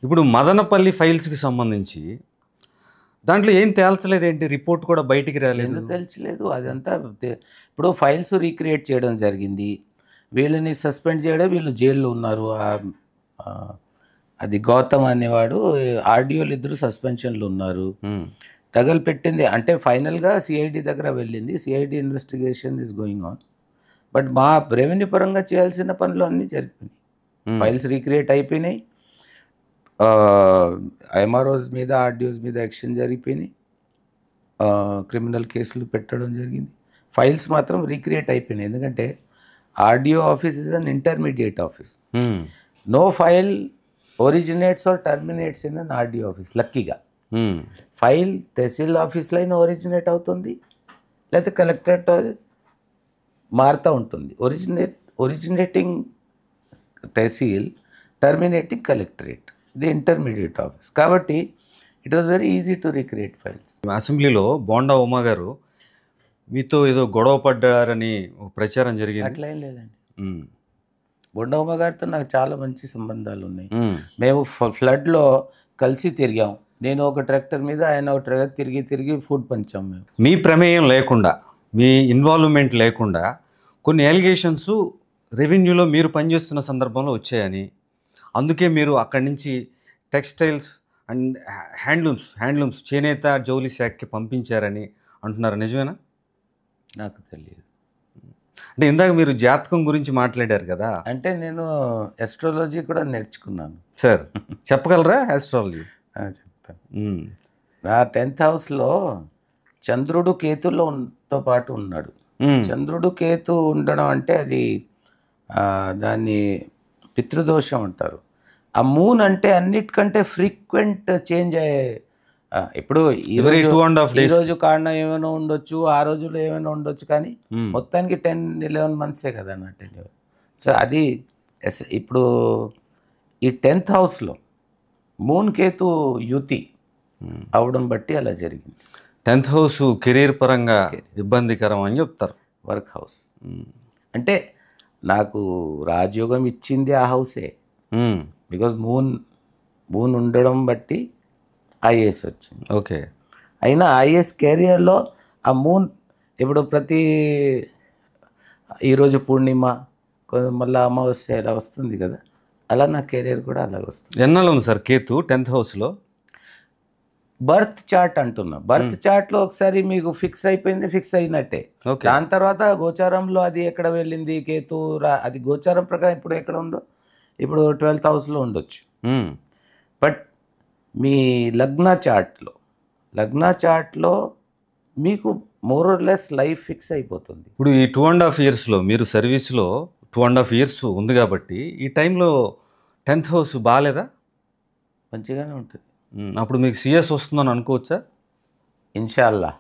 ఇప్పుడు మదనపల్లి ఫైల్స్కి సంబంధించి దాంట్లో ఏం తేల్చలేదేంటి? రిపోర్ట్ కూడా బయటికి రాలేదు. ఎందుకు తెలియలేదు అదంతా ఇప్పుడు ఫైల్స్ రీక్రియేట్ చేయడం జరిగింది. వీళ్ళని సస్పెండ్ చేయడం, వీళ్ళు జైల్లో ఉన్నారు. అది గౌతమ్ అనేవాడు, ఆర్డీఓలు ఇద్దరు సస్పెన్షన్లు ఉన్నారు. తగలపెట్టింది అంటే ఫైనల్గా సిఐడి దగ్గర వెళ్ళింది. CID investigation is going on. But మా రెవెన్యూ పరంగా చేయాల్సిన పనులు అన్నీ జరిగిపోయినాయి. ఫైల్స్ రీక్రియేట్ అయిపోయినాయి. ఎంఆర్ఓస్ మీద, ఆర్డీఓస్ మీద యాక్షన్ జరిగిపోయినాయి. క్రిమినల్ కేసులు పెట్టడం జరిగింది. ఫైల్స్ మాత్రం రీక్రియేట్ అయిపోయినాయి. ఎందుకంటే RDO office is an intermediate office. No file originates or terminates in an RDO office. లక్కీగా ఫైల్ తహసీల్ ఆఫీస్లో అయినా ఒరిజినేట్ అవుతుంది, లేకపోతే కలెక్టరేట్ మారుతూ ఉంటుంది. ఒరిజినేటింగ్ తహసీల్, టర్మినేటింగ్ కలెక్టరేట్, ఇది ఇంటర్మీడియట్ ఆఫీస్. కాబట్టి it was very easy to recreate files. అసెంబ్లీలో బోండా ఉమా గారు మీతో ఏదో గొడవ పడ్డారని ప్రచారం జరిగింది. అట్లా ఏం లేదండి. బోండా ఉమా గారితో నాకు చాలా మంచి సంబంధాలు ఉన్నాయి. మేము ఫ్లడ్లో కలిసి తిరిగాం. నేను ఒక ట్రాక్టర్ మీద, ఆయన ఒక ట్రాక్టర్ తిరిగి ఫుడ్ పంచాం. మేము మీ ప్రమేయం లేకుండా, మీ ఇన్వాల్వ్మెంట్ లేకుండా కొన్ని ఎలిగేషన్స్ రెవెన్యూలో మీరు పనిచేస్తున్న సందర్భంలో వచ్చాయని, అందుకే మీరు అక్కడి నుంచి టెక్స్టైల్స్ అండ్ హ్యాండ్లూమ్స్ చేనేత జౌలి శాఖకి పంపించారని అంటున్నారు. నిజమేనా? నాకు తెలియదు. అంటే ఇందాక మీరు జాతకం గురించి మాట్లాడారు కదా. అంటే నేను ఎస్ట్రాలజీ కూడా నేర్చుకున్నాను సార్. చెప్పగలరా ఆస్ట్రాలజీ? చెప్తాను. నా 10th హౌస్లో చంద్రుడు కేతులతో పాటు ఉన్నాడు. చంద్రుడు కేతు ఉండడం అంటే అది దాన్ని పితృదోషం అంటారు. ఆ మూన్ అంటే అన్నిటికంటే ఫ్రీక్వెంట్ చేంజ్ అయ్యే. ఇప్పుడు ఈరోజు కారణం ఏమైనా ఉండొచ్చు, ఆ రోజులో ఏమైనా ఉండొచ్చు, కానీ మొత్తానికి 10-11 మంత్సే కదా అన్నట్టు. సో అది ఇప్పుడు ఈ 10th హౌస్లో మూన్ కేతు యుతి అవడం బట్టి అలా జరిగింది. 10th హౌస్ కెరీర్ పరంగా ఇబ్బందికరం అని చెప్తారు. వర్క్ హౌస్ అంటే నాకు రాజయోగం ఇచ్చింది ఆ హౌసే. బికాజ్ మూన్ ఉండడం బట్టి ఐఏఎస్ వచ్చింది. ఓకే. అయినా ఐఏఎస్ కెరియర్లో ఆ మూన్ ఇప్పుడు ఈరోజు పూర్ణిమ, మళ్ళీ అమావాస్య ఇలా వస్తుంది కదా, అలా నా కెరియర్ కూడా అలాగ వస్తుంది. ఎన్నాళ్ళు ఉంది సార్ కేతు 10th హౌస్లో? బర్త్ చార్ట్ అంటున్నా. బర్త్ చార్ట్లో ఒకసారి మీకు ఫిక్స్ అయిపోయింది, ఫిక్స్ అయినట్టే. దాని తర్వాత గోచారంలో అది ఎక్కడ వెళ్ళింది కేతు, అది గోచారం ప్రకారం ఇప్పుడు ఎక్కడ ఉందో, ఇప్పుడు 12th హౌస్లో ఉండొచ్చు. బట్ మీ లగ్న చార్ట్లో మీకు more or less life fix అయిపోతుంది. ఇప్పుడు ఈ 2.5 ఇయర్స్లో మీరు సర్వీస్లో 2.5 ఇయర్స్ ఉంది కాబట్టి ఈ టైంలో 10th హౌస్ బాగాలేదా? మంచిగానే ఉంటుంది. అప్పుడు మీకు సిఎస్ వస్తుందని అనుకోవచ్చా? ఇన్షాల్లా.